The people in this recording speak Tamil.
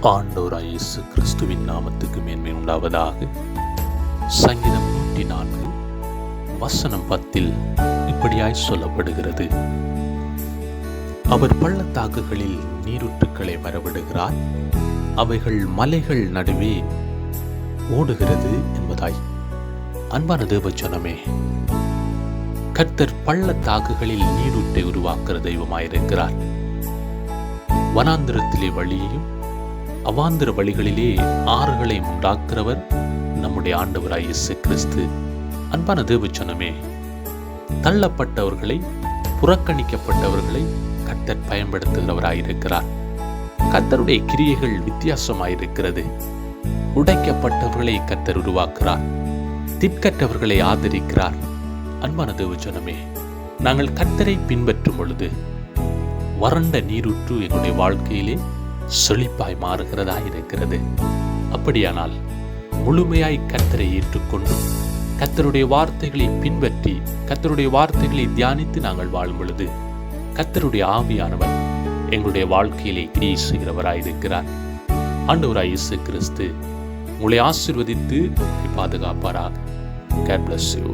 ஆண்டவராய் இயேசு கிறிஸ்துவின் நாமத்துக்கு மேன்மை உண்டாவதாக. சங்கீதம் 104 வசனம் 10 இப்படியாய் சொல்லப்படுகிறது: அவர் பள்ளத்தாக்குகளில் நீரூற்றுக்களை வரவிடுகிறார், அவைகள் மலைகள் நடுவே ஓடுகிறது என்பதாய். அன்பான தேவஜனமே, கர்த்தர் பள்ளத்தாக்குகளில் நீரூற்றை உருவாக்குற தெய்வமாயிருக்கிறார். வனாந்திரத்திலே வழியையும் அவாந்திர வழிகளிலே ஆறுகளை உண்டாக்குறவர் நம்முடைய ஆண்டவராய் இயேசு கிறிஸ்து. அன்பான தேவஜனமே, தள்ளப்பட்டவர்களை, புறக்கணிக்கப்பட்டவர்களை கர்த்தர் பயன்படுத்துகிறவராயிருக்கிறார். கர்த்தருடைய கிரியைகள் வித்தியாசமாயிருக்கிறது. உடைக்கப்பட்டவர்களை கர்த்தர் உருவாக்குறார், திக்கற்றவர்களை ஆதரிக்கிறார். அன்பான தேவஜனமே, நாங்கள் கர்த்தரை பின்பற்றும் பொழுது வறண்ட நீரூற்று எங்களுடைய வாழ்க்கையிலே செழிப்பாய் மாறுகிறதா இருக்கிறது. அப்படியானால் முழுமையாய் கர்த்தரை ஏற்றுக்கொண்டு கர்த்தருடைய வார்த்தைகளை பின்பற்றி கர்த்தருடைய வார்த்தைகளை தியானித்து நாங்கள் வாழும் பொழுது கர்த்தருடைய ஆவியானவர் எங்களுடைய வாழ்க்கையிலே கிரியை செய்கிறவராயிருக்கிறார். ஆண்டவராய் இயேசு கிறிஸ்து உங்களை ஆசீர்வதித்து பாதுகாப்பாராக. God bless you.